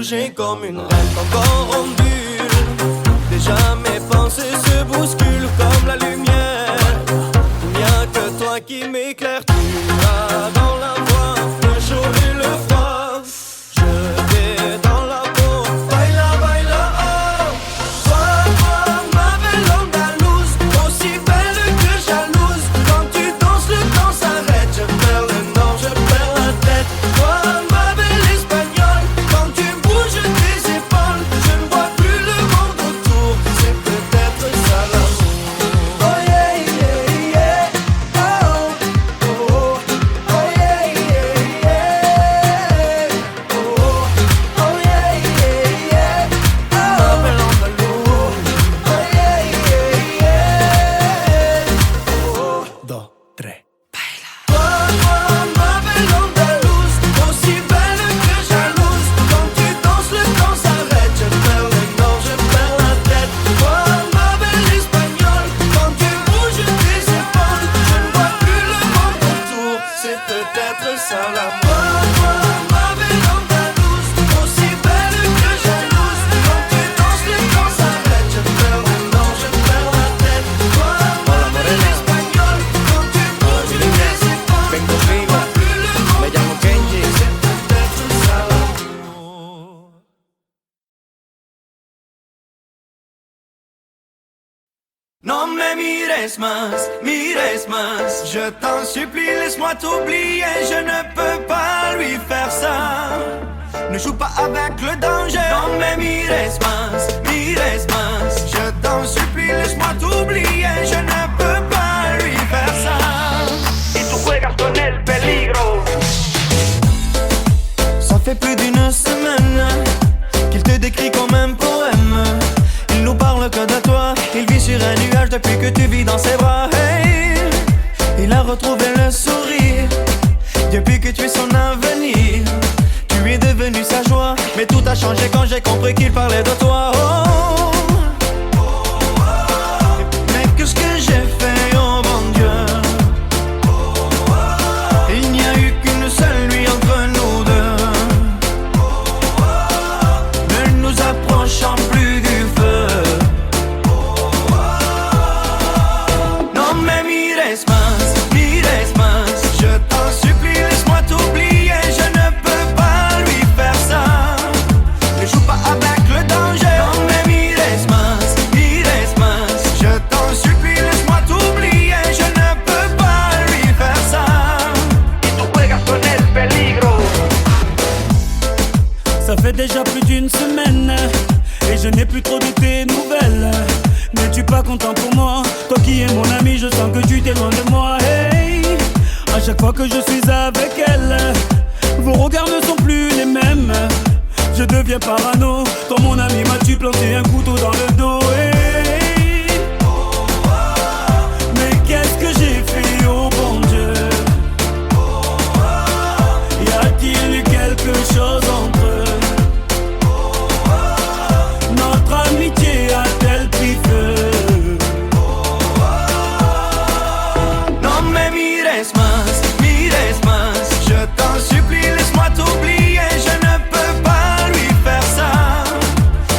bouger comme une reine encore en bulle. Déjà mes pensées se bousculent comme la lumière. Il n'y a que toi qui m'éclaire. Tu as dans la voix le chaud et le froid. Je vais dans la peau. Baila, baila, oh. Toi, ma belle andalouse, aussi belle que jalouse. Quand tu danses, le temps s'arrête. Je perds le nord, je perds la tête. Toi, ma belle espagnole, quand tu bouges tes épaules, je ne vois plus le monde autour. C'est peut-être ça l'amour. Oh yeah, yeah, yeah. Oh, oh, oh. Oh yeah, yeah, yeah. Oh, oh yeah, yeah, yeah. Ma belle andalouse. Oh yeah, yeah, yeah. Oh, dos, tres. Toi, ma belle andalouse, aussi belle que jalouse. Quand tu danses, le temps s'arrête. Je perds le nord, je perds la tête. Toi, ma belle espagnole, quand tu bouges tes épaules, je ne vois plus le monde autour. C'est peut-être ça l'amour. Toi, ma belle andalouse, aussi belle que jalouse. Quand tu danses, le temps s'arrête. Je perds le nord, je perds la tête. Toi, ma belle espagnole, quand tu bouges tes épaules, Vengo je ne vois plus le monde. Me llamo Kenji. C'est peut-être ça l'amour. Non mais mires más. Je t'en supplie, laisse-moi t'oublier. Je ne peux pas lui faire ça. Ne joue pas avec le danger. Non mais mires más. Je t'en supplie, laisse-moi t'oublier. Je ne peux pas lui faire ça. Y tú juegas con el peligro. Ça fait plus d'une semaine qu'il te décrit comme un poème. Il nous parle que de toi. Il vit sur un nuage depuis que tu vis dans ses bras. Hey, il a retrouvé le sourire depuis que tu es son avenir. Tu es devenu sa joie, mais tout a changé quand j'ai compris qu'il parlait de toi. Oh, mais qu'est-ce que j'ai fait, oh bon Dieu. Il n'y a eu qu'une seule nuit entre nous deux. Ne nous approchons plus du feu. Non mais mires más. Je t'en supplie, laisse-moi t'oublier. Je ne peux pas lui faire ça. Ne joue pas avec le danger. Non mais mires más. Je t'en supplie, laisse-moi t'oublier. Je ne peux pas lui faire ça. Y tú juegas con el peligro. Ça fait déjà plus d'une semaine et je n'ai plus trop de tes nouvelles. N'es-tu pas content pour moi? Toi qui es mon ami, je sens que tu t'éloignes de moi. Hey, à chaque fois que je suis avec elle, vos regards ne sont plus les mêmes. Je deviens parano. Quand mon ami m'as-tu planté un couteau dans le dos? Hey, mais qu'est-ce que j'ai fait, oh bon Dieu? Y a-t-il eu quelque chose entre eux? Notre amitié a-t-elle pris feu? Non mais mires más. Je t'en supplie, laisse-moi t'oublier. Je ne peux pas lui faire ça.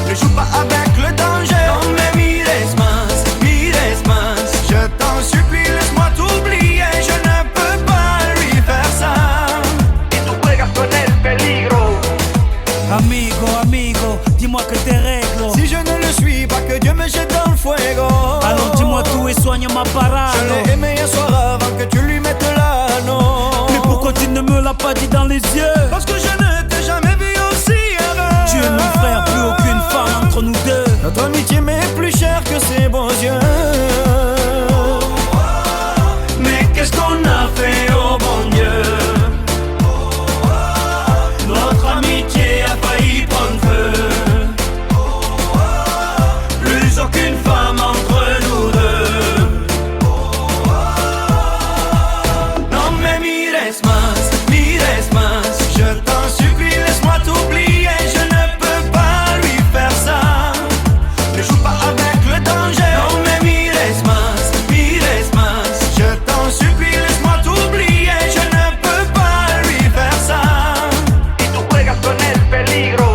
Ne joue pas avec le danger. Non mais mires más. Je t'en supplie, laisse-moi t'oublier. Je ne peux pas lui faire ça. Y tú juegas con el peligro. Amigo, dis-moi que t'es règles. Si je ne le suis pas, que Dieu me jette dans le fuego. Alors dis-moi tout et soigne ma parade. Je l'ai aimé un soir avant que tu lui mettes l'anneau. Mais pourquoi tu ne me l'as pas dit dans les yeux? Parce que je ne t'ai jamais vu aussi heureux. Tu es mon frère, plus aucune femme entre nous deux. Notre amitié m'est plus chère que ses beaux yeux. Mais qu'est-ce qu'on a fait, oh bon Dieu? Notre amitié a failli prendre feu. Plus aucune femme entre nous deux. Non mais mires más. Je t'en supplie, laisse-moi t'oublier. Je ne peux pas lui faire ça. Ne joue pas avec le danger. Non mais mires más. Je t'en supplie, laisse-moi t'oublier. Je ne peux pas lui faire ça. Y tú juegas con el peligro.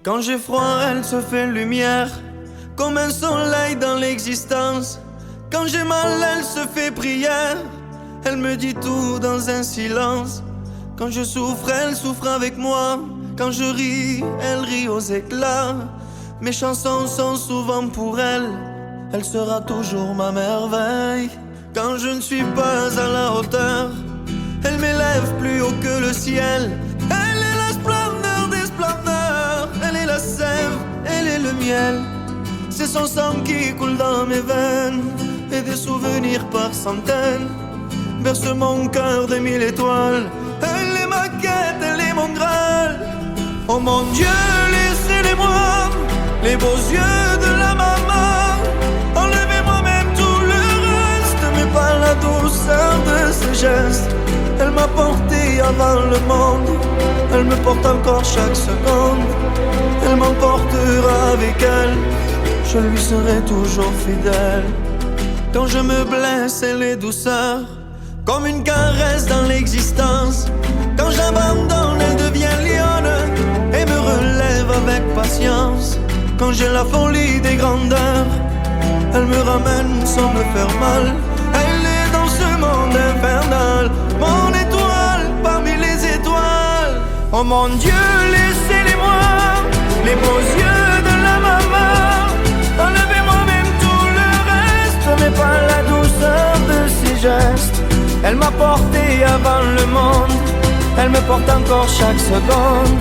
Quand j'ai froid, elle se fait lumière, comme un soleil dans l'existence. Quand j'ai mal, elle se fait prière, elle me dit tout dans un silence. Quand je souffre, elle souffre avec moi. Quand je ris, elle rit aux éclats. Mes chansons sont souvent pour elle, elle sera toujours ma merveille. Quand je ne suis pas à la hauteur, elle m'élève plus haut que le ciel. Elle est la splendeur des splendeurs, elle est la sève, elle est le miel. C'est son sang qui coule dans mes veines, et des souvenirs par centaines berce mon cœur de 1000 étoiles. Elle est ma quête, elle est mon Graal. Oh mon Dieu, laissez-les-moi, les beaux yeux de la maman. Enlevez-moi même tout le reste, mais pas la douceur de ses gestes. Elle m'a porté avant le monde, elle me porte encore chaque seconde. Elle m'emportera avec elle, je lui serai toujours fidèle. Quand je me blesse, elle est douceur, comme une caresse dans l'existence. Quand j'abandonne, elle devient lionne et me relève avec patience. Quand j'ai la folie des grandeurs, elle me ramène sans me faire mal. Elle est dans ce monde infernal, mon étoile parmi les étoiles. Oh mon Dieu, laissez-les-moi, les beaux yeux de la maman. Enlevez-moi même tout le reste, mais pas la douceur de ses gestes. Elle m'a porté avant le monde, elle me porte encore chaque seconde.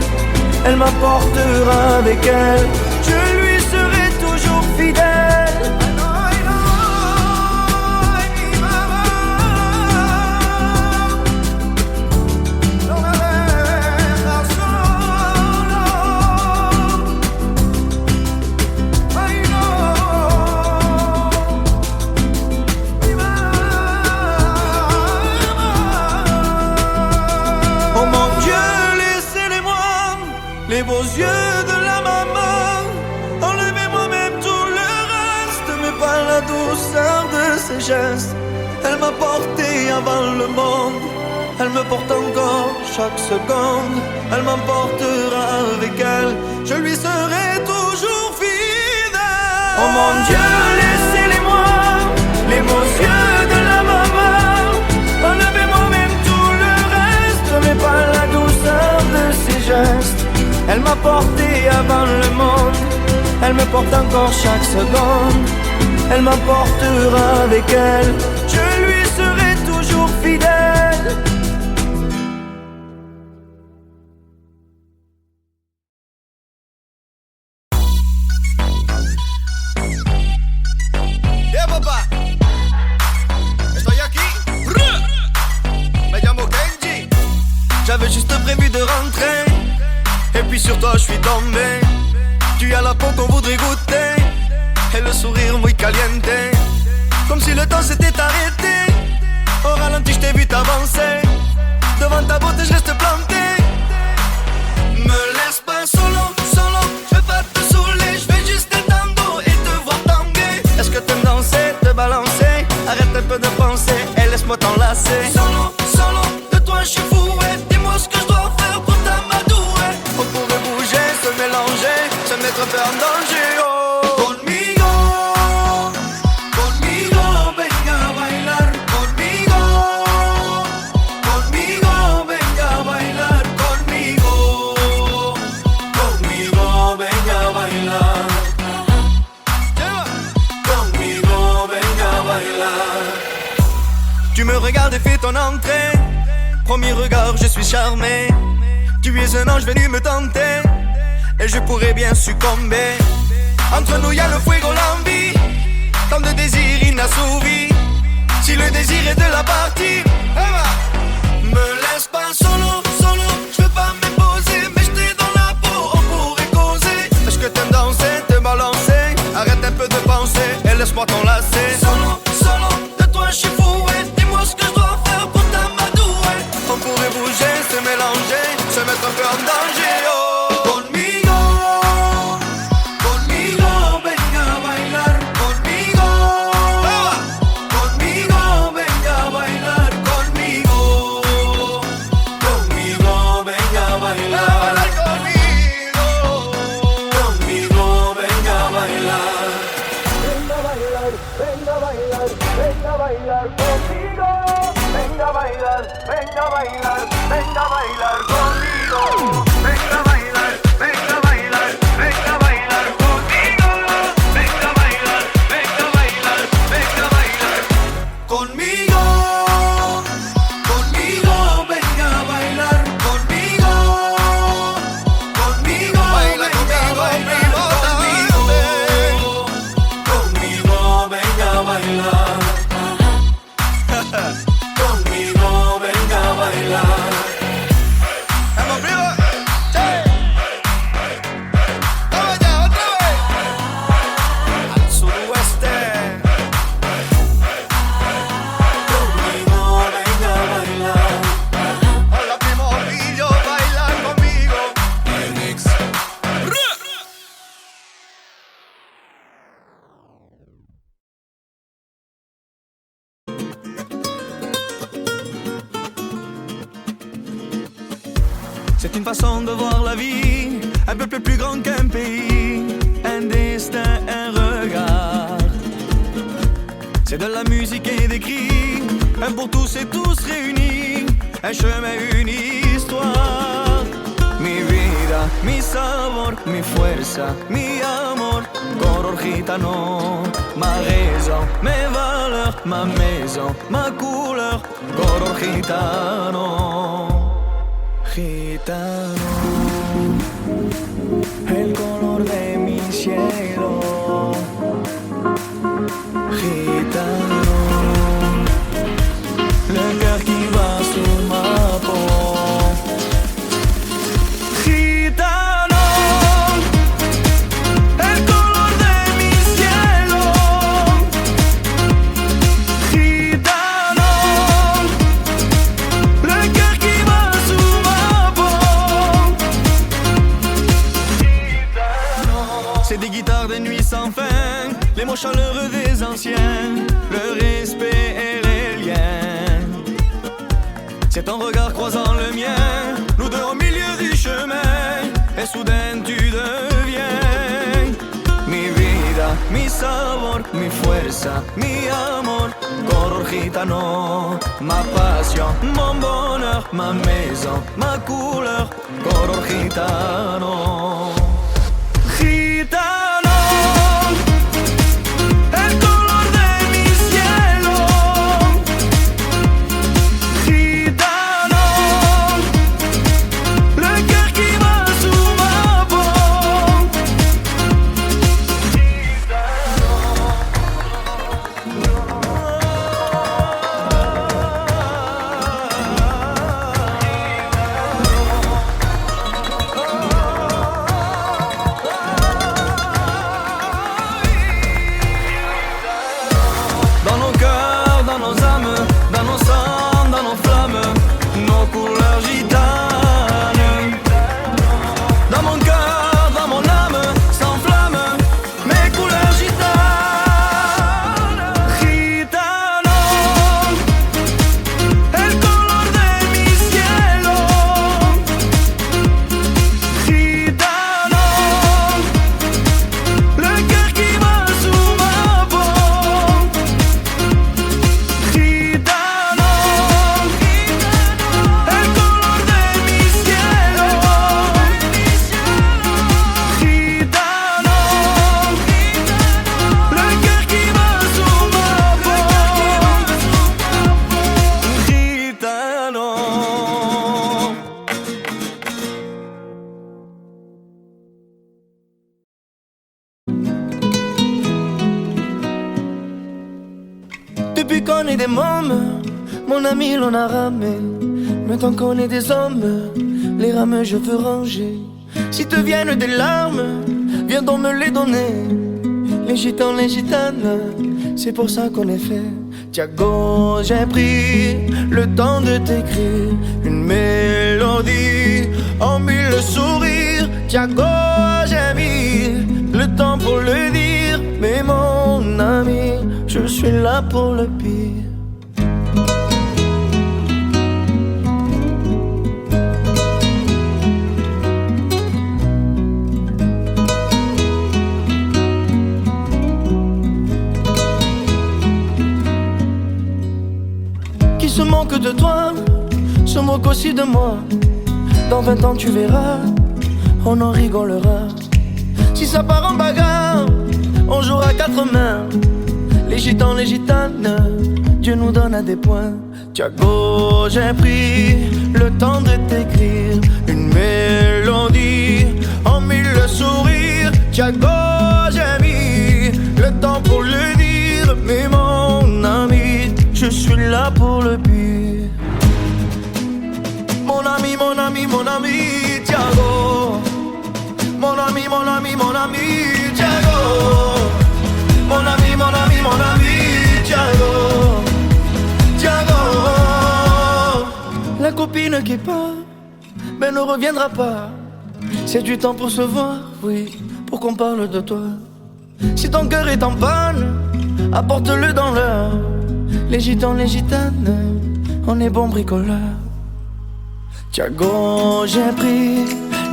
Elle m'apportera avec elle, je lui serai toujours fidèle. Les beaux yeux de la maman, enlevez-moi même tout le reste, mais pas la douceur de ses gestes. Elle m'a porté avant le monde, elle me porte encore chaque seconde. Elle m'emportera avec elle, je lui serai toujours fidèle. Oh mon Dieu, laissez-les-moi, les beaux yeux de la maman. Enlevez-moi même tout le reste, mais pas la douceur de ses gestes. Elle m'a porté avant le monde, elle me porte encore chaque seconde. Elle m'emportera avec elle, je lui serai toujours fidèle. Yeah, papá, estoy aquí. Me llamo Kenji. J'avais juste prévu de rentrer, et puis sur toi je suis tombé. Tu as la peau qu'on voudrait goûter, et le sourire muy caliente, comme si le temps s'était arrêté. Au ralenti je t'ai vu t'avancer, devant ta beauté je reste planté. Me laisse pas solo, solo, je vais pas te saouler, je vais juste être en dos et te voir tanguer. Est-ce que t'aimes danser, te balancer? Arrête un peu de penser et laisse-moi t'enlacer. Solo, solo, de toi je suis fou, et dis-moi ce que je dois faire pour t'amadouer. On pourrait bouger, se mélanger, se mettre un peu en danger, oh. Conmigo, conmigo, venga a bailar. Conmigo, conmigo, venga a bailar. Conmigo, conmigo, venga a bailar. Conmigo, venga a bailar. Tu me regardes et fais ton entrée. Premier regard, je suis charmé. Tu es un ange venu me tenter, et je pourrais bien succomber. Entre nous y'a le fuego, l'envie, tant de désirs inassouvis. Si le désir est de la partie, me laisse pas solo, solo. Je veux pas m'imposer, mais j'étais dans la peau, on pourrait causer. Est-ce que t'aimes danser, te balancer? Arrête un peu de penser et laisse-moi t'enlacer. Solo, solo, de toi je suis fou, et dis-moi ce que je dois faire pour t'amadouer. On pourrait bouger, se mélanger, se mettre un peu en danger, oh. Conmigo, conmigo, venga a bailar. Conmigo, conmigo, venga a bailar. Conmigo, conmigo, venga a bailar. Conmigo, bailar conmigo. Venga a bailar, venga a bailar, venga a bailar conmigo. Venga a bailar, venga a bailar, venga a bailar Conmigo, conmigo, venga a bailar conmigo. Conmigo, Baila venga a conmigo, bailar conmigo. Conmigo, venga a bailar. Conmigo, venga a bailar. ¡Vamos arriba! ¡Sí! ¡Vamos allá, otra vez! Al suroeste. Conmigo, venga a bailar. Hola, primo, y yo bailar conmigo. Phoenix. C'est une façon de voir la vie, un peuple plus grand qu'un pays, un destin, un regard. C'est de la musique et des cris, un pour tous et tous réunis, un chemin, une histoire. Mi vida, mi sabor, mi fuerza, mi amor, color gitano. Ma raison, mes valeurs, ma maison, ma couleur, color gitano. Gitano, el color de mi cielo. Gitano, le cœur qui bat sur ma peau. Gitano, el color de mi cielo. Gitano, le cœur qui bat sur ma peau. C'est des guitares de nuit sans fin, les mots chaleureux des anciens, le respect et les liens. C'est ton regard croisant le mien, nous deux au milieu du chemin, et soudain tu deviens mi vida, mi sabor, mi fuerza, mi amor, color gitano. Ma passion, mon bonheur, ma maison, ma couleur, color gitano. Gitano, el color de mi cielo. Gitano, le cœur qui bat sur ma peau. Dans nos cœurs, dans nos âmes, dans nos sangs, dans nos flammes, nos couleurs gitanes. Dans mon cœur, dans mon âme, s'enflamme mes couleurs gitanes. Gitano, el color de mi cielo. Gitano, le cœur qui bat sur ma peau. Gitano, el color de mi cielo. Gitano, le cœur qui bat sur ma peau. Gitano. Depuis qu'on est des mômes, mon ami l'on a ramé. Maintenant qu'on est des hommes, les rames je veux ranger. Si te viennent des larmes, viens donc me les donner. Les gitans, les gitanes, c'est pour ça qu'on est fait. Thiago, j'ai pris le temps de t'écrire une mélodie en mille sourires. Thiago, j'ai mis le temps pour le dire. Mais mon ami, je suis là pour le pire. Qui se moque de toi, se moque aussi de moi. Dans 20 ans tu verras, on en rigolera. Si ça part en bagarre, on jouera à 4 mains. Les gitans, les gitanes, Dieu nous donne à des points. Thiago, j'ai pris le temps de t'écrire une mélodie en 1000 sourires. Thiago, j'ai mis le temps pour le dire. Mais mon ami, je suis là pour le pire. Mon ami, mon ami, mon ami, Thiago. Mon ami, mon ami, mon ami, Thiago. Mon ami, mon ami, mon ami, Thiago. Thiago. La copine qui part, mais ne reviendra pas. C'est du temps pour se voir, oui, pour qu'on parle de toi. Si ton cœur est en panne, apporte-le dans l'heure. Les gitans, les gitanes, on est bons bricoleurs. Thiago, j'ai pris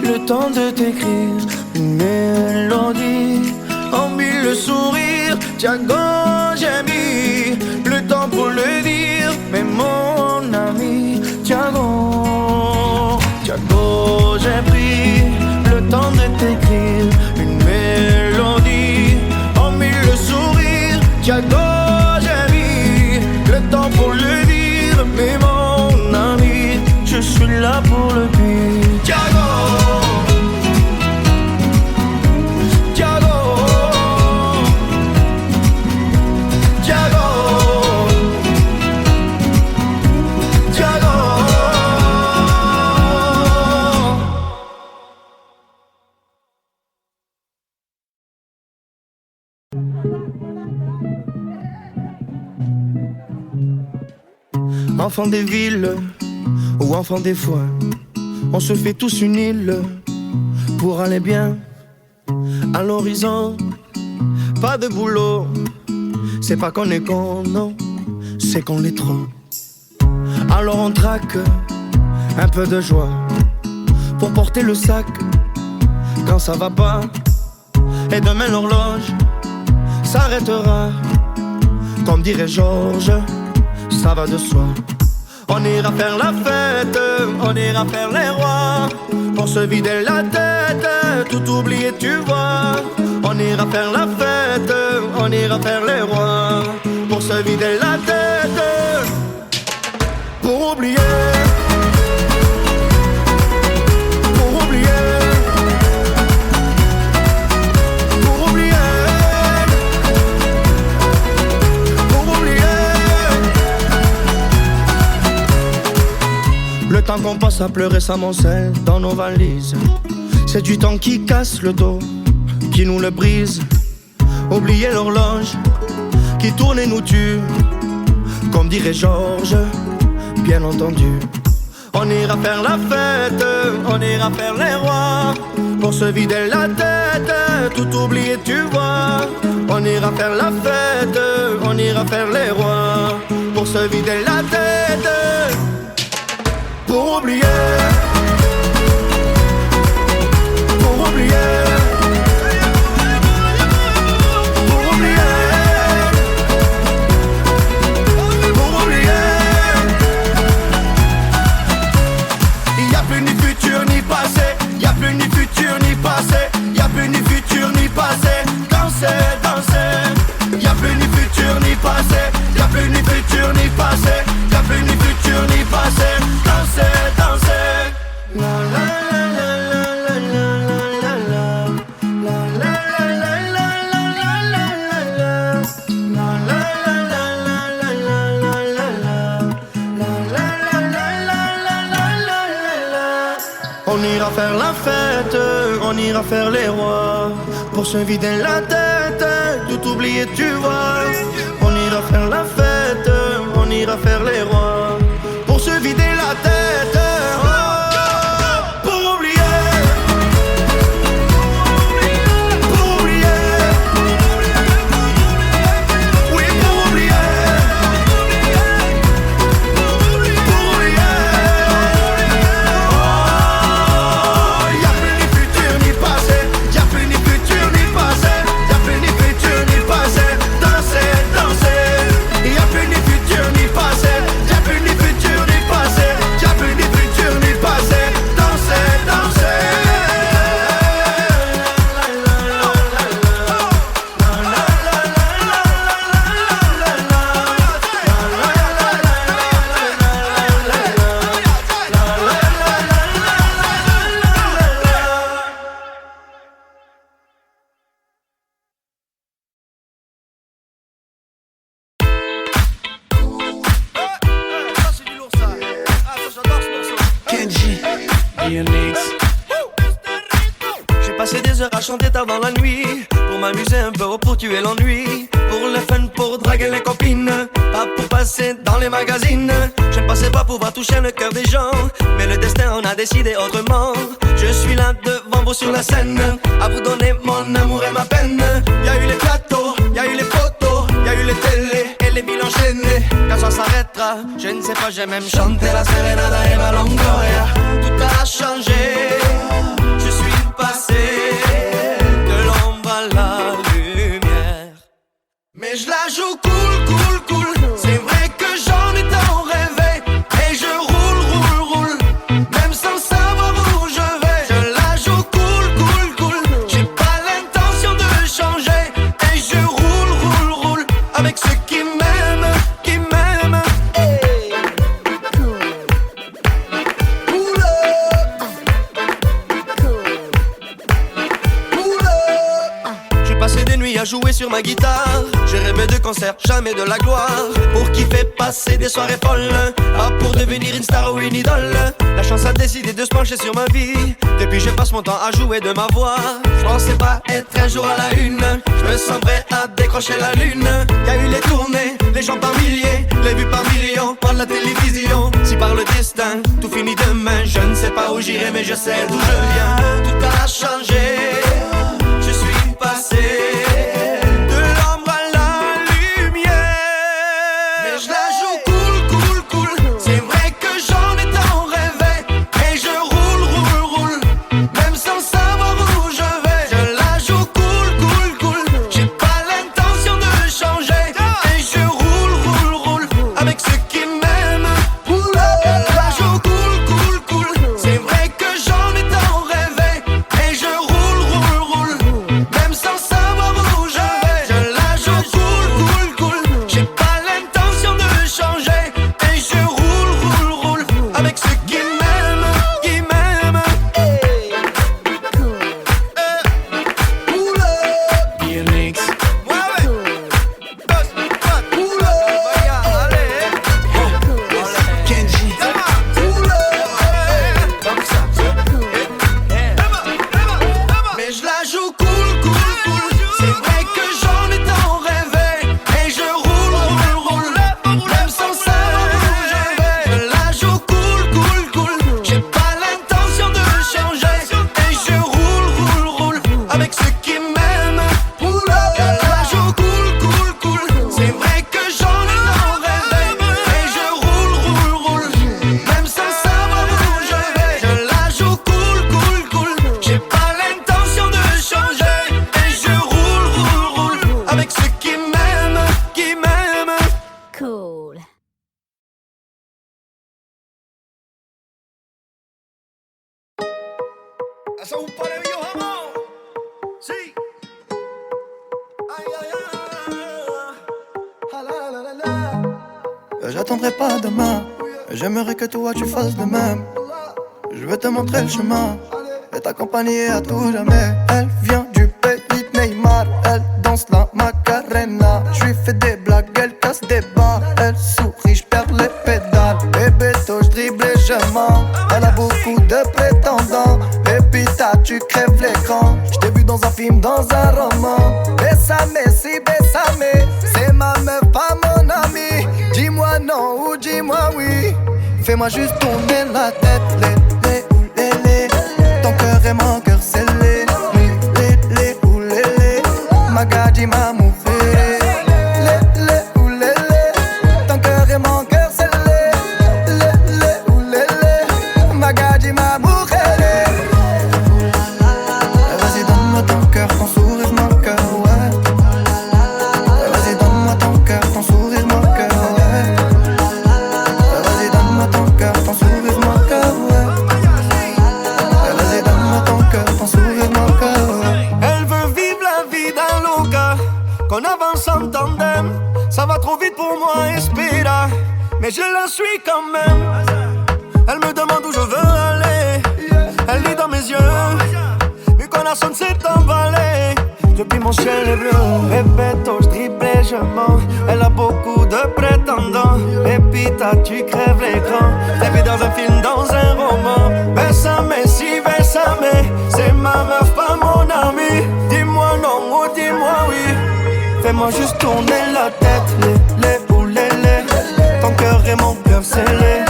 le temps de t'écrire une mélodie en 1000 sourires. Thiago, j'ai mis le temps pour le dire. Mais mon ami, Thiago, Thiago, j'ai pris le temps de t'écrire une mélodie en 1000 sourires. Thiago, j'ai mis le temps pour le dire. Mais mon ami, je suis là pour le pire. Thiago, Thiago, Thiago, Thiago. Enfant des villes ou enfant des foins, on se fait tous une île pour aller bien. À l'horizon, pas de boulot. C'est pas qu'on est con, non, c'est qu'on l'est trop. Alors on traque un peu de joie pour porter le sac quand ça va pas. Et demain l'horloge s'arrêtera. Comme dirait Georges, ça va de soi. On ira faire la fête, on ira faire les rois, pour se vider la tête, tout oublier tu vois. On ira faire la fête, on ira faire les rois, pour se vider la tête, pour oublier. Pour oublier. Pour oublier. Pour oublier. Le temps qu'on passe à pleurer s'amoncelle dans nos valises. C'est du temps qui casse le dos, qui nous le brise. Oublier l'horloge qui tourne et nous tue. Comme dirait Georges, bien entendu. On ira faire la fête, on ira faire les rois, pour se vider la tête, tout oublier tu vois. On ira faire la fête, on ira faire les rois, pour se vider la tête, pour oublier. Pour oublier. Pour oublier. Pour oublier. Il y a plus ni futur ni passé. Il y a plus ni futur ni passé. Il y a plus ni futur ni passé. Danser, danser. Il y a plus ni futur ni passé. Il y a plus ni futur ni passé. Il y a plus ni futur ni passé. Danser, danser. La la la la la la la la la. On ira faire la fête, on ira faire les rois, pour se vider la tête, tout oublier tu vois. On ira faire la fête, on ira faire les rois, pour se vider la tête, oh, pour oublier. Pour oublier. Oui, pour oublier. Pour oublier. Oh, y'a plus ni futur ni passé. Y'a plus ni futur ni passé. Y'a plus ni futur ni passé. Danser, danser. Y'a plus ni futur ni passé. DMX. J'ai passé des heures à chanter tard dans la nuit, pour m'amuser un peu ou pour tuer l'ennui, pour le fun, pour draguer les copines, pas pour passer dans les magazines. Je ne pensais pas pouvoir toucher le cœur des gens, mais le destin en a décidé autrement. Je suis là devant vous sur la scène, à vous donner mon amour et ma peine. Y'a eu les plateaux, y'a eu les photos, y'a eu les télés et les villes enchaînées. Quand ça s'arrêtera, je ne sais pas, j'ai même chanté la Serenada et ma Longoria. Tout a changé, je suis passé de l'ombre à la lumière. Mais je la joue cool, cool, cool. C'est vrai que j'en ai tant rêvé. Et je roule, roule, roule, même sans savoir où je vais. Je la joue cool, cool, cool. J'ai pas l'intention de changer. Et je roule, roule, roule, avec ceux qui m'aiment, qui m'aiment. Hey. Cool. J'ai passé des nuits à jouer sur ma guitare. J'ai rêvé de concerts, jamais de la gloire. Pour kiffer, passer des soirées folles, pas pour devenir une star ou une idole. La chance a décidé de se pencher sur ma vie. Depuis je passe mon temps à jouer de ma voix. Je pensais pas être un jour à la une. Je me sens prêt à décrocher la lune. Y'a eu les tournées, les gens par milliers, les vues par millions, par la télévision. Si par le destin, tout finit demain. Je ne sais pas où j'irai mais je sais d'où je viens. Tout a changé, je suis passé de l'ombre à la lumière. Mais je la joue cool, cool, cool. C'est vrai que j'en ai tant rêvé. Et je roule, roule, roule, même sans savoir où je vais. Je la joue cool, cool, cool. J'ai pas l'intention de changer. Et je roule, roule, roule, avec ceux qui m'aiment. Je la joue cool, cool, cool. C'est vrai que j'en ai tant rêvé. Et je roule, roule, roule, même sans savoir où je vais. Je la joue cool, cool, cool. J'ai pas l'intention de changer. Et je roule, roule, roule, avec ceux qui m'aiment, qui m'aiment. Hey. Cool. DMX. Kenji. Mais je la joue cool, cool, cool. C'est vrai que j'en ai tant rêvé. Et je roule, roule, roule, même sans savoir où je vais. Je la joue cool, cool, cool. J'ai pas l'intention de changer. Et je roule, roule, roule, avec ceux qui m'aiment. Je la joue cool, cool, cool. C'est vrai que j'en ai tant rêvé. Et je roule, roule, roule, même sans savoir où je vais. Je la joue cool, cool, cool. J'ai pas l'intention de changer. Et je roule, roule, roule, avec ceux qui m'aiment, qui m'aiment. Cool. Eso es un pareillo jamón. Sí. Ay, ay, ay. Ah, la, la, la, la. J'attendrai pas demain, j'aimerais que toi tu fasses de même. Je veux te montrer le chemin et t'accompagner à tout jamais. Elle vient du pays de Neymar, elle danse la Macarena. Je lui fais des blagues, elle casse des barres. Elle sourit, je perds les pédales. Bébé, je dribble et je mens. Elle a beaucoup de prétendants. Pépita, tu crèves l'écran. Je t'ai vu dans un film, dans un roman. Bésame, si bésame. C'est ma meuf, pas mon ami. Dis-moi non ou dis-moi oui. Fais-moi juste tourner la tête. Lé, ou lé. Ton cœur est mon cœur scellé. Lé, ou lé. Magadji m'a moufé. Lé, ou lé. Ton cœur est mon cœur scellé. Lé, ou lé. Magadji m'a moufé. Vas-y, donne-moi ton cœur, ton sourire, mon cœur, ouais. Vas-y, donne-moi ton cœur, ton sourire, mon cœur, ouais. Vas-y, donne-moi ton cœur, ton sourire, mon cœur, ouais. Vas-y, donne-moi ton cœur, ton sourire, mon cœur, ouais. Elle veut vivre la vie d'un loca, qu'on avance en tandem. Ça va trop vite pour moi, espera, mais je la suis quand même. Elle me demande où je veux aller. Elle lit dans mes yeux, mi corazón s'est emballé. Depuis mon ciel est bleu, répète, je dribble et je mens. Elle a beaucoup de prétendants. Et puis Pépita, tu crèves l'écran. T'es vu dans un film, dans un roman. Bésame, si bésame. C'est ma meuf, pas mon ami. Dis-moi non ou dis-moi oui. Fais-moi juste tourner la tête. Les ou les. Ton cœur et mon cœur, c'est les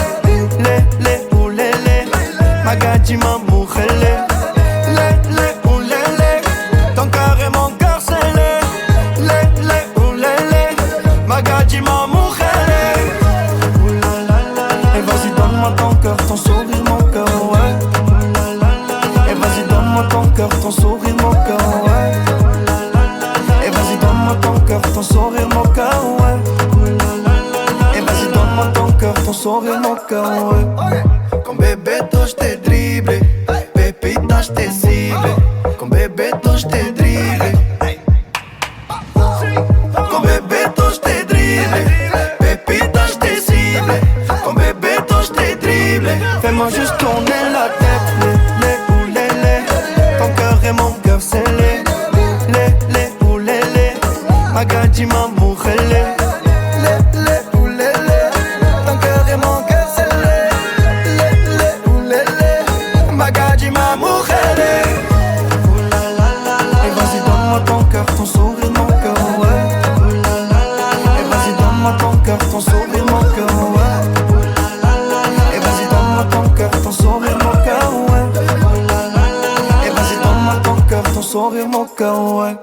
ou les. Magadji, ma moukhelé. Les ou les. Ton cœur et mon cœur, c'est les ou les. Magadji, ma moukhelé. Et vas-y, donne-moi ton cœur, ton sourire, mon cœur, ouais. Et vas-y, donne-moi ton cœur, ton sourire, mon cœur, ouais. Et vas-y, donne-moi ton cœur, ton sourire, mon cœur, ouais. Et vas-y, donne-moi ton cœur, ton sourire, mon cœur, ouais. Con Bebeto j't'ai dribblé, Pépita j't'ai ciblé. Con Bebeto j't'ai dribblé. Con Bebeto j't'ai dribblé, Pépita j't'ai ciblé. Con Bebeto j't'ai dribblé. Fais-moi juste tourner la tête, les ou les. Ton cœur et mon cœur c'est les ou les. Magadji, ma moukhelé. Les ou les. Ton cœur et mon cœur c'est les ou les. Magadji, ma moukhelé. Et vas-y, donne-moi ton cœur, ton sourire, mon cœur, ouais. Et vas-y, donne-moi ton cœur, ton sourire, mon cœur, ouais. Et vas-y, donne-moi ton cœur, ton sourire, mon cœur, ouais. Et vas-y, donne-moi ton cœur, ton sourire, mon cœur, ouais.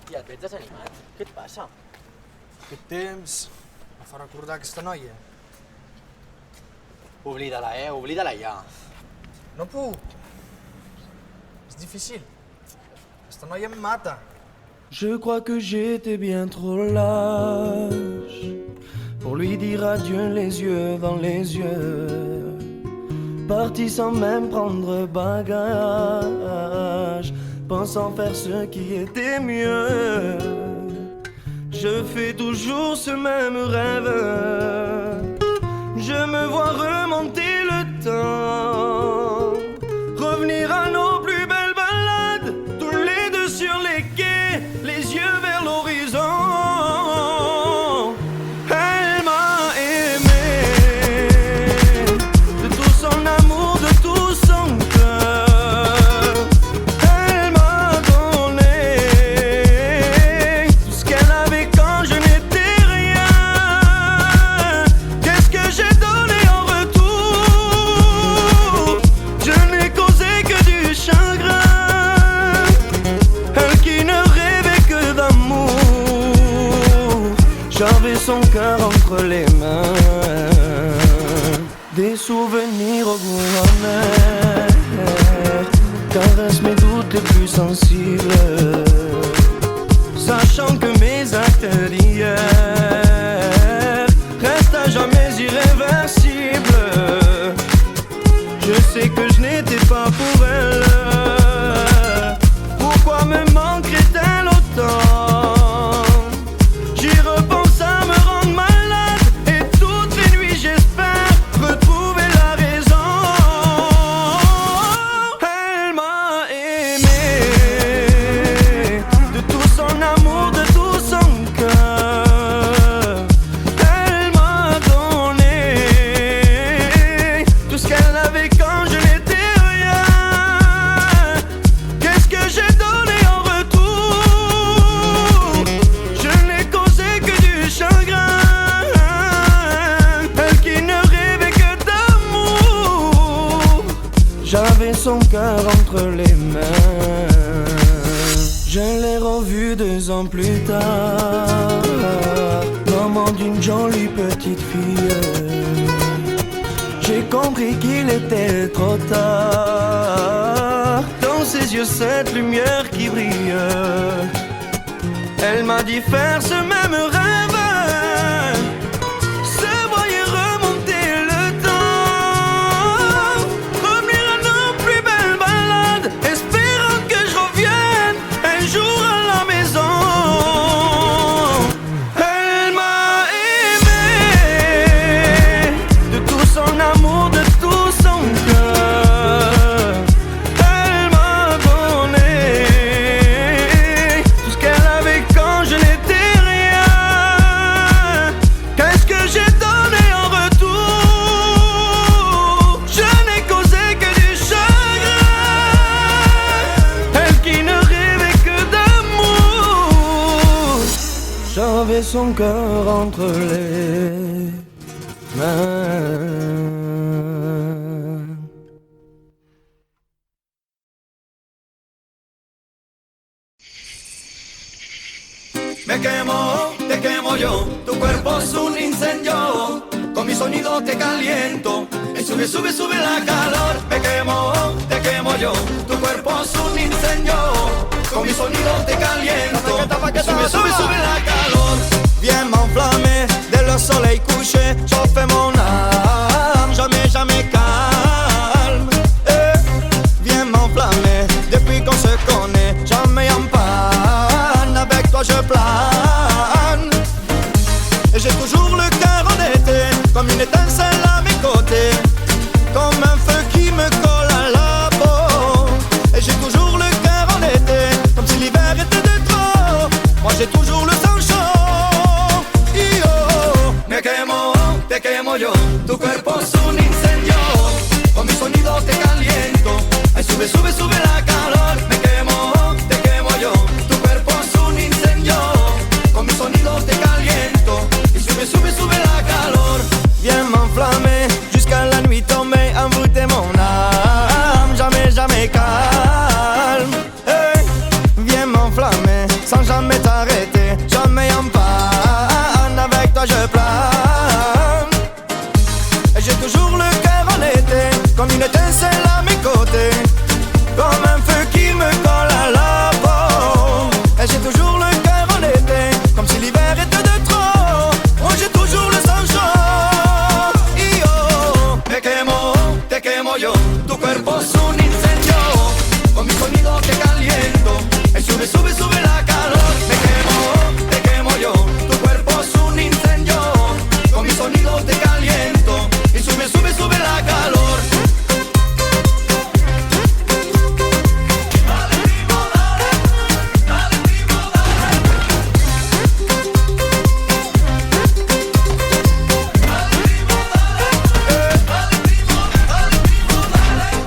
Tia, tu ets desanimat? Què et passa? Aquest temps em fa recordar aquesta noia. Oblida-la, oblida-la ja. No puc. És difícil. Aquesta noia em mata. Je crois que j'étais bien trop lâche pour lui dire adieu les yeux dans les yeux. Parti sans même prendre bagage, pensant faire ce qui était mieux. Je fais toujours ce même rêve. Je me vois remonter le temps, revenir à nos plus belles balades, tous les deux sur les quais, les yeux vers l'horizon. Elle m'a aimé de tout son amour, de tout son cœur. Elle m'a donné tout ce qu'elle avait quand je n'étais rien. Qu'est-ce que j'ai donné en retour? Je n'ai causé que du chagrin. Elle qui ne rêvait que d'amour, j'avais son cœur entre les mains. Des souvenirs au goût amer caressent mes doutes les plus sensibles, sachant que mes actes d'hier restent à jamais irréversibles. Je sais que je n'étais pas pour elle. Pourquoi me manquerait-elle autant? J'y repense, ça me rend malade. Et toutes les nuits j'espère retrouver la raison. Elle m'a aimé de tout son amour, de tout son cœur. Elle m'a donné tout ce qu'elle avait quand je n'étais rien. Qu'est-ce que j'ai donné en retour? Je n'ai causé que du chagrin. Elle qui ne rêvait que d'amour, j'avais son cœur entre les mains. Je l'ai revu 2 ans plus tard, maman d'une jolie petite fille. J'ai compris qu'il était trop tard. Dans ses yeux cette lumière qui brille. Elle m'a dit faire ce même rêve, se voyait remonter le temps. avait son cœur entre les mains. Te quemo yo, tu cuerpo es un incendio, con mi sonido te caliento, y sube, sube, sube la calor. Te quemo yo, tu cuerpo es un incendio, con mi sonido te caliento, y sube, sube, sube la calor. Viens m'enflammer, dès le soleil couché, chauffe mon âme, jamais, jamais calme. Viens m'enflammer, depuis qu'on se connaît, jamais en panne, avec toi je plane. Et j'ai toujours le cœur en été, comme une étincelle à mes côtés, comme un feu qui me colle à la peau. Et j'ai toujours le cœur en été, comme si l'hiver était de trop. Moi j'ai toujours le sang chaud. Yo, te quemo yo, tu cuerpo es un incendio, con mi sonido te caliento. Ay, sube, sube, sube la calor. Te quemo yo, tu cuerpo es un incendio, con mi sonido te caliento. Sube, sube, sube la calor. Viens m'enflammer jusqu'à la nuit tombée, envoûter mon âme, jamais, jamais calme. Hey, viens m'enflammer sans jamais t'arrêter, jamais en panne, avec toi je plane. Et j'ai toujours le cœur en été, comme une étincelle à mes côtés, comme un feu qui me colle à la peau. Et j'ai toujours le cœur en été, comme si l'hiver était de trop. Moi j'ai toujours le sang chaud. Yo, te quemo yo, tu cuerpo es un incendio, con mi sonido te caliento. Y sube, sube, sube la calor. Te quemo yo, tu cuerpo es un incendio, con mi sonido te caliento. Y sube, sube, sube la calor. Dale, primo, dale, dale, primo, dale.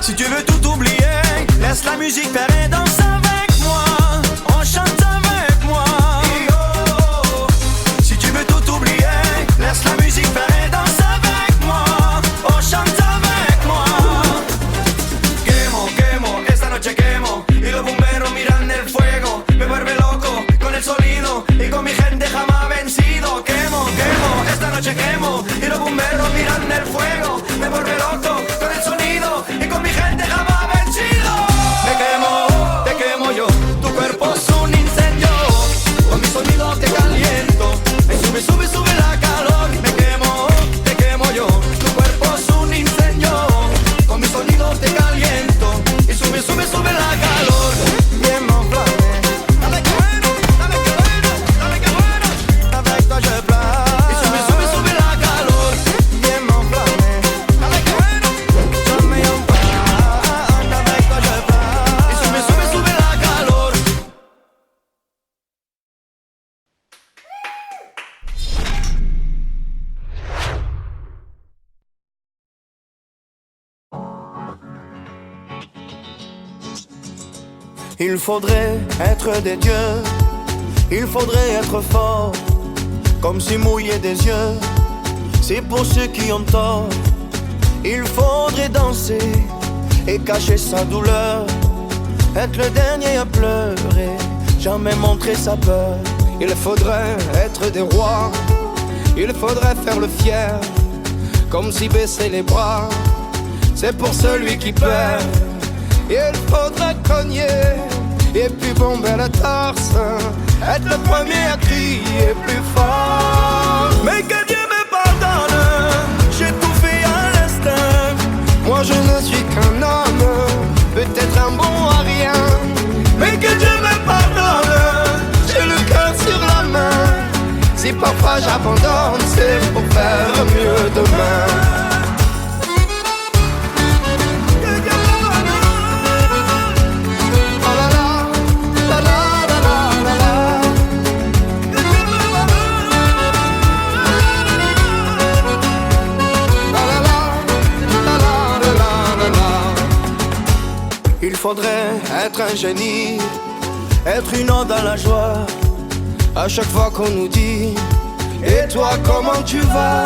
Si tu veux tout oublier, laisse la musique faire et danse avec moi. On chante avec moi. Si tu veux tout oublier, laisse la musique faire et danse avec moi. On chante avec moi. Quemo, quemo, esta noche quemo, y los bomberos miran el fuego. Me vuelve loco con el sonido y con mi gente jamás vencido. Quemo, quemo, esta noche quemo, y los bomberos miran el fuego. Me vuelve loco con el sonido y con mi gente jamás vencido. Te quemo yo, tu cuerpo es un incendio, con mi sonido te caliento. Me sube, sube, sube la calor. Te quemo yo, tu cuerpo es un incendio, con mi sonido te caliento. Y sube, sube, sube la calor. Bien m'enflammer, dale que bueno, dale que bueno, dale que bueno. Avec toi je plane. Y sube, sube, sube la calor. Bien m'enflammer, dale que bueno, jamais en panne. Avec toi je plane. Y sube, sube, sube la calor. Il faudrait être des dieux, il faudrait être fort, comme si mouiller des yeux, c'est pour ceux qui ont tort. Il faudrait danser et cacher sa douleur, être le dernier à pleurer, jamais montrer sa peur. Il faudrait être des rois, il faudrait faire le fier, comme si baisser les bras, c'est pour celui qui perd. Il faudrait cogner et puis bomber la torse, être le premier à crier plus fort. Mais que Dieu me pardonne, j'ai tout fait à l'instinct. Moi je ne suis qu'un homme, peut-être un bon à rien. Mais que Dieu me pardonne, J'ai le cœur sur la main, si parfois j'abandonne, c'est pour faire mieux demain. il faudrait être un génie, être une ode à la joie, À chaque fois qu'on nous dit et toi comment tu vas?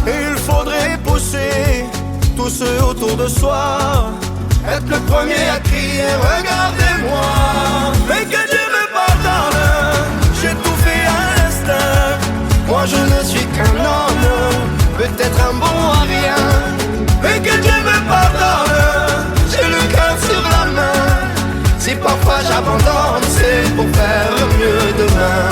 Il faudrait pousser tous ceux autour de soi, être le premier à crier regardez-moi. mais que Dieu me pardonne, j'ai tout fait à l'instinct. Moi je ne suis qu'un homme, peut-être un bon à rien, mais que Dieu me pardonne, j'ai le cœur sur la main. Si parfois j'abandonne, c'est pour faire mieux demain.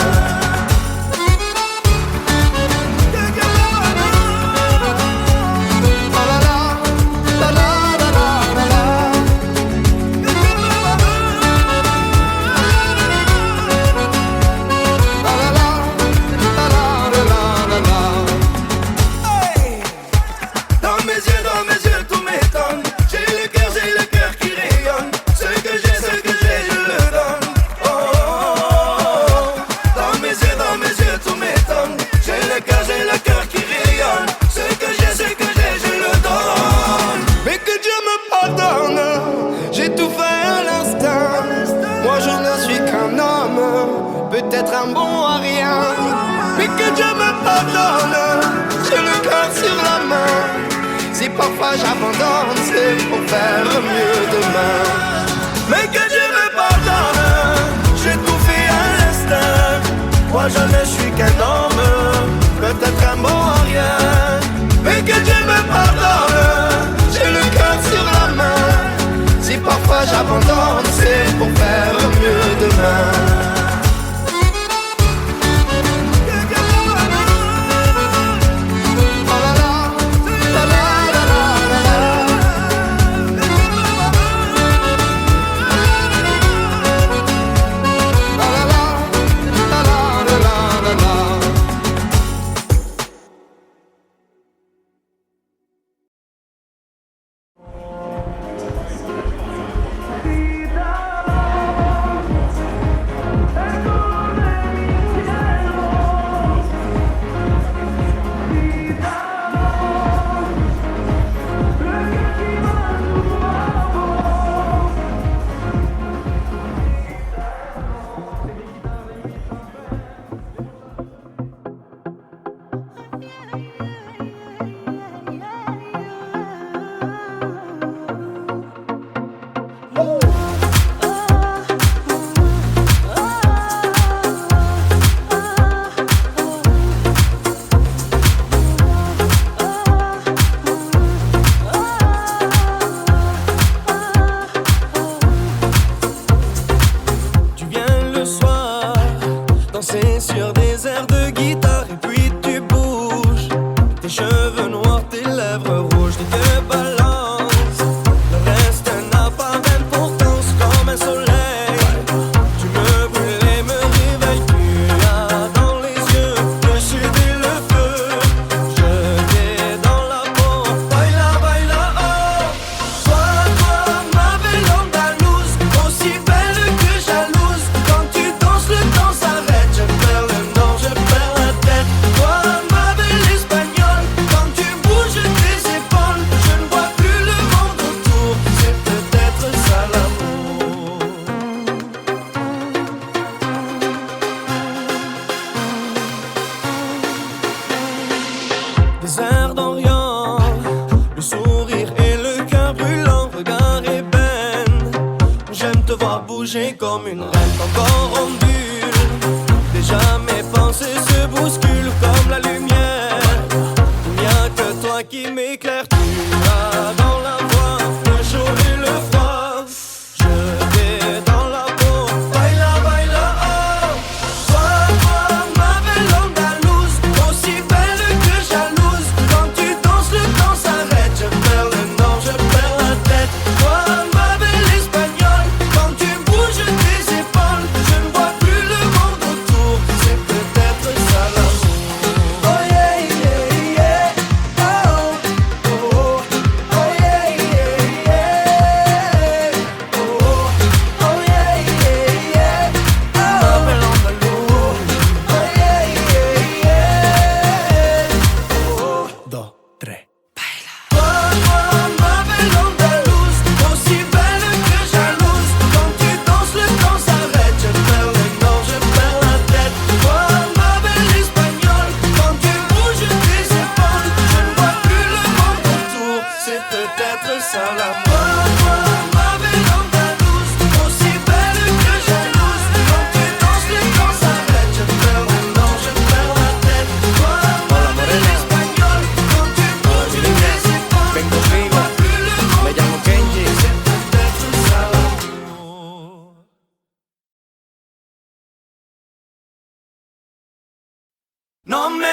Peut-être un bon à rien, mais que Dieu me pardonne, j'ai le cœur sur la main. Si parfois j'abandonne, c'est pour faire mieux demain. mais que Dieu me pardonne, j'ai tout fait à l'instinct. Moi je ne suis qu'un homme, peut-être un bon à rien, mais que Dieu me pardonne, j'ai le cœur sur la main. Si parfois j'abandonne, c'est pour faire mieux demain. sur des airs de guitare et puis tu bouges. Tes cheveux noirs, tes lèvres rouges, tu te balances. Le reste n'a pas d'importance comme un soleil. Tu me brûles et me réveilles, tu as dans les yeux le sud et le feu. Je t'ai dans la peau, baila, baila, oh. Toi, ma belle andalouse, aussi belle que jalouse. Quand tu danses, le temps s'arrête. Je perds le nord, je perds la tête. Toi, ma belle espagnole, quand tu bouges tes épaules, je ne vois plus le monde autour. C'est peut-être ça l'amour. Des airs d'Orient, le sourire et le cœur brûlant, regard ébène. J'aime te voir bouger comme une reine, ton corps en bulle. Déjà mes pensées se bousculent comme la lumière. Il n'y a que toi qui m'éclaire, tu as dans la voix le chaud et le froid. Je t'ai dans la peau, baila, baila, oh. Toi, ma belle andalouse, aussi belle que jalouse. Quand tu danses, le temps s'arrête. Je perds le nord, je perds la tête. Toi, ma belle espagnole, quand tu bouges tes épaules, je ne vois plus le monde autour. C'est peut-être ça l'amour. Oh yeah, yeah, yeah, oh, oh, oh.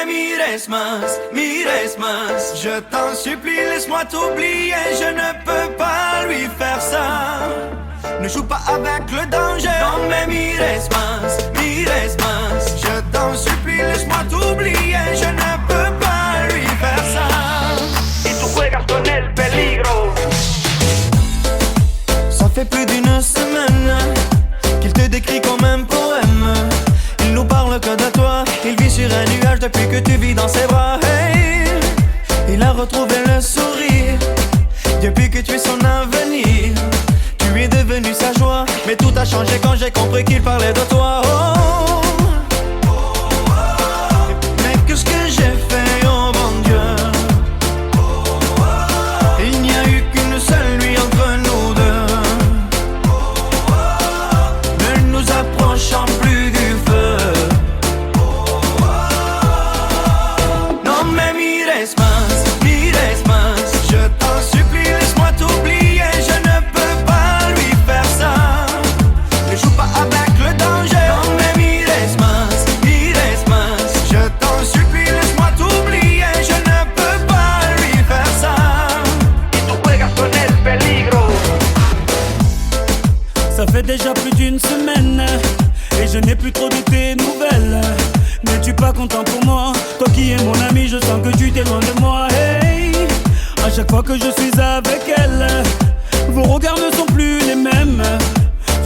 me mires más. Je t'en supplie, laisse-moi t'oublier. Je ne peux pas lui faire ça. Ne joue pas avec le danger. Non me mires más. Je t'en supplie, laisse-moi t'oublier. Je ne peux pas lui faire ça. Y tú juegas con el peligro. Ça fait plus d'une semaine qu'il te décrit comme un poème. Il nous parle que de toi. Il vit sur un nuage depuis que tu vis dans ses bras. Hey, il a retrouvé le sourire depuis que tu es son avenir. Tu es devenu sa joie, mais tout a changé quand j'ai compris qu'il parlait de toi. Oh, mais qu'est-ce que j'ai fait, oh bon Dieu. Il n'y a eu qu'une seule nuit entre nous deux. Ne nous approchons plus du feu. Non mais mires más. Je t'en supplie, laisse-moi t'oublier. Je ne peux pas lui faire ça. Ne joue pas avec le danger. Non mais mires más. Je t'en supplie, laisse-moi t'oublier. Je ne peux pas lui faire ça. Y tú juegas con el peligro. Ça fait déjà plus d'une semaine et je n'ai plus trop de tes nouvelles. N'es-tu pas content pour moi? Toi qui es mon ami, je sens que tu t'éloignes de moi. Hey, à chaque fois que je suis avec elle, vos regards ne sont plus les mêmes.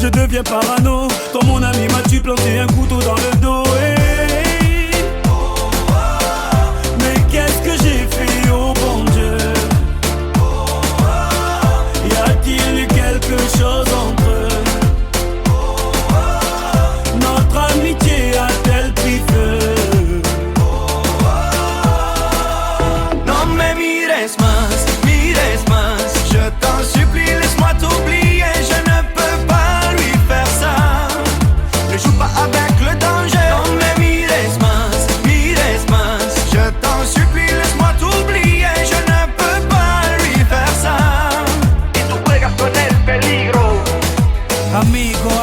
Je deviens parano. Quand mon ami m'as-tu planté un couteau dans le dos? Hey, mais qu'est-ce que j'ai fait, oh bon Dieu? Y a-t-il eu quelque chose entre eux? Notre amitié a-t-elle pris feu? Non mais mires más. Je t'en supplie, laisse-moi t'oublier. Je ne peux pas lui faire ça. Ne joue pas avec le danger. Non mais mires más. Je t'en supplie, laisse-moi t'oublier. Je ne peux pas lui faire ça. Y tú juegas con el peligro.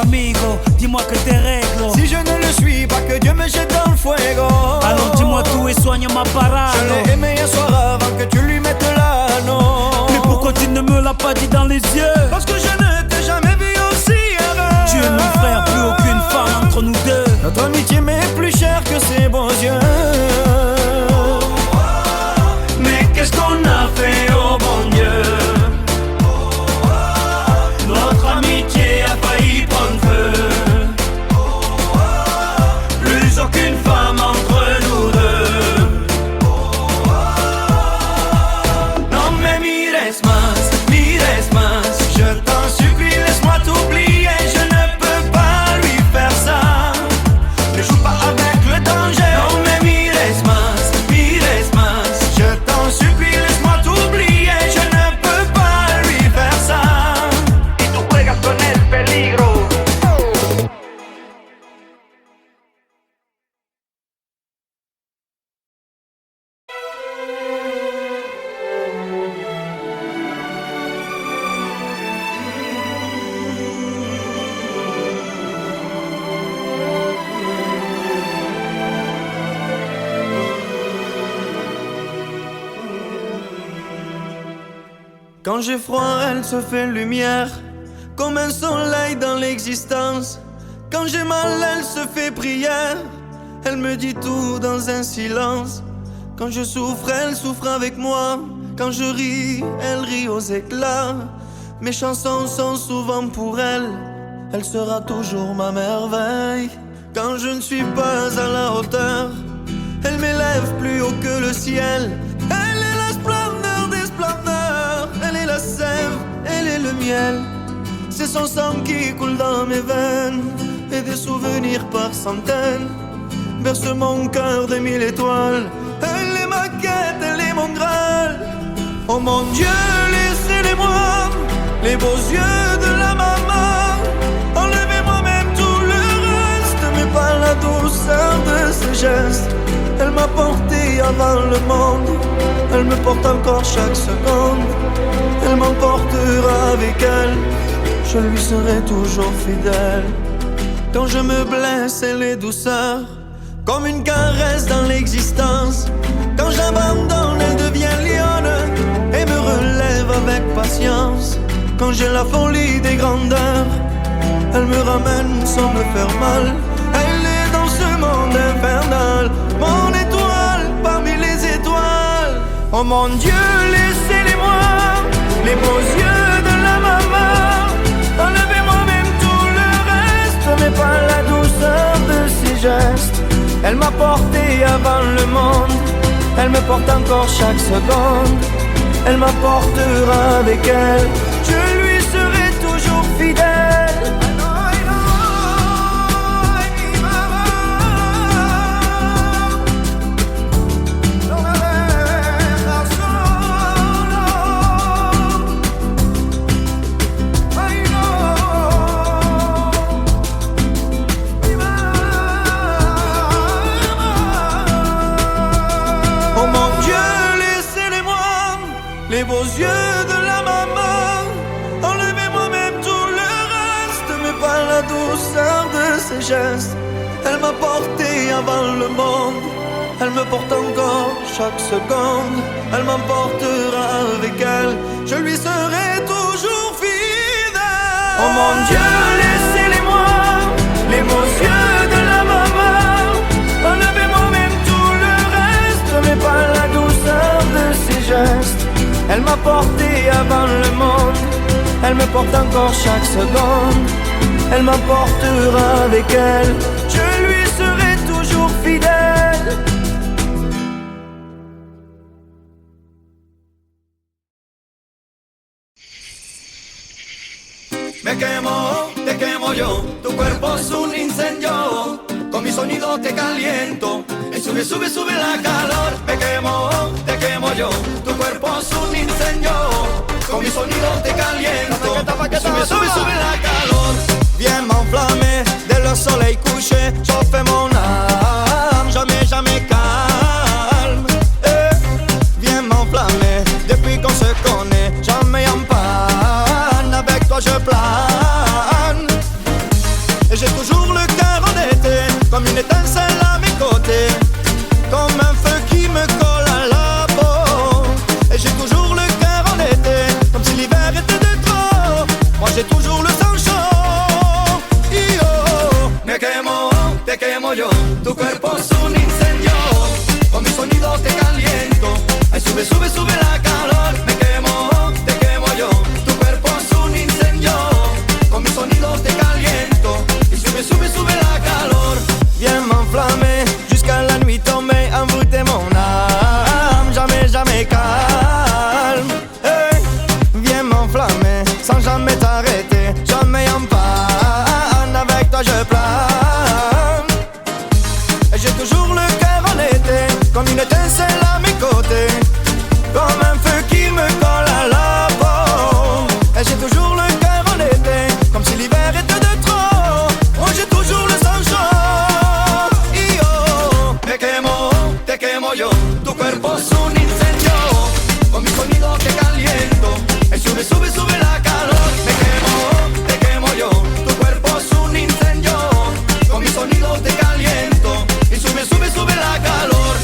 Amigo, dis-moi que t'es règles. Si je ne le suis pas, que Dieu me jette dans le fuego. Alors dis-moi tout et soigne ma parade. Je l'ai aimé un soir avant que tu lui mettes l'anneau. Mais pourquoi tu ne me l'as pas dit dans les yeux? Parce que je ne t'ai jamais vu aussi heureux. Tu es mon frère, plus aucune femme entre nous deux. Notre amitié m'est plus chère que ses beaux yeux. Mais qu'est-ce qu'on a fait, oh bon Dieu? Notre amitié a failli prendre feu. Plus aucune femme entre nous deux. Non mais mires más. Je t'en supplie, laisse-moi t'oublier. Je ne peux pas lui faire ça. Ne joue pas avec le danger. Non mais mires más. Je t'en supplie, laisse-moi t'oublier. Je ne peux pas lui faire ça. Y tú juegas con el peligro. Quand j'ai froid, elle se fait lumière, comme un soleil dans l'existence. Quand j'ai mal, elle se fait prière. Elle me dit tout dans un silence. Quand je souffre, elle souffre avec moi. Quand je ris, elle rit aux éclats. Mes chansons sont souvent pour elle. Elle sera toujours ma merveille. Quand je ne suis pas à la hauteur, elle m'élève plus haut que le ciel. Elle est la splendeur des splendeurs. Elle est la sève, elle est le miel. C'est son sang qui coule dans mes veines. Et des souvenirs par centaines berce mon cœur de 1000 étoiles. Elle est ma quête, elle est mon Graal. Oh mon Dieu, laissez-les-moi, les beaux yeux de la maman. Enlevez-moi même tout le reste, mais pas la douceur de ses gestes. Elle m'a porté avant le monde, elle me porte encore chaque seconde. Elle m'emportera avec elle, je lui serai toujours fidèle. Quand je me blesse, elle est douceur, comme une caresse dans l'existence. j'ai la folie des grandeurs. Elle me ramène sans me faire mal. Elle est dans ce monde infernal, mon étoile parmi les étoiles. Oh mon Dieu, laissez-les-moi, les beaux yeux de la maman. Enlevez-moi même tout le reste, mais pas la douceur de ses gestes. Elle m'a porté avant le monde, elle me porte encore chaque seconde. Elle m'apportera avec elle, je lui serai toujours fidèle. Les beaux yeux de la maman, enlevez-moi même tout le reste, mais pas la douceur de ses gestes. Elle m'a porté avant le monde, elle me porte encore chaque seconde. Elle m'emportera avec elle, je lui serai toujours fidèle. Oh mon Dieu, laissez-les-moi, les beaux yeux de la maman. Enlevez-moi même tout le reste, mais pas la douceur de ses gestes. Elle m'a porté avant le monde, elle me porte encore chaque seconde. Elle m'emportera avec elle, je lui serai toujours fidèle. Me quemo, te quemo yo, tu cuerpo es un incendio. Con mi sonido te caliento, y sube, sube, sube la calor. Me quemo, te quemo yo, tu cuerpo es un incendio. Con mi sonido te caliento, y sube, sube, sube la calor. Viens m'enflammer dès le soleil couché, chauffer mon âme, jamais, jamais calme. Viens m'enflammer depuis qu'on se connaît, jamais en panne, avec toi je plane. Et j'ai toujours le cœur en été, comme une étincelle à mes côtés, comme un feu qui me colle à la peau. Et j'ai toujours le cœur en été, comme si l'hiver était de trop. Moi j'ai toujours le sang chaud. Me quemo, te quemo yo, tu cuerpo es un incendio. Con mi sonido te caliento, ay sube, sube, sube la calor. Me quemo, te quemo yo, tu cuerpo es un incendio. Con mi sonido te caliento, y sube, sube, sube la calor. Viens m'enflammer jusqu'à la nuit tombée, envoûter mon âme, jamais, jamais calme. Hey, viens m'enflammer sans jamais t'arrêter, jamais en panne, avec toi je plane. Et j'ai toujours le cœur en été, comme une étincelle à mes côtés, comme un feu qui me colle à la peau. Et j'ai toujours le cœur en été, comme si l'hiver était de trop. Moi j'ai toujours le sang chaud. Te quemo yo, tu cuerpo es un incendio. Con mi sonido te caliento, y sube, sube, sube la calor. Te quemo yo, tu cuerpo es un incendio. Con mi sonido te caliento, y sube, sube, sube la calor.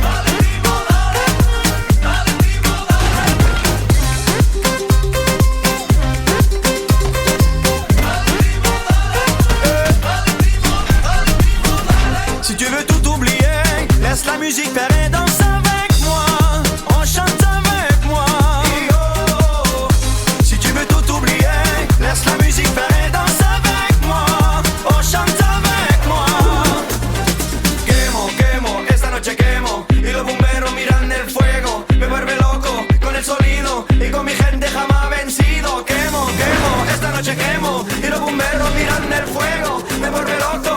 Dale primo, dale, dale primo, dale. Dale primo, dale. Si tu veux tout oublier, laisse la musique faire et danse avec moi. On chante avec moi. Si tu veux tout oublier, laisse la musique faire et danse avec moi. On chante avec moi. Quemo, quemo, esta noche quemo. Y los bomberos miran el fuego. Me vuelve loco con el sonido y con mi gente jamás vencido. Quemo, quemo, esta noche quemo. Y los bomberos miran el fuego. Me vuelve loco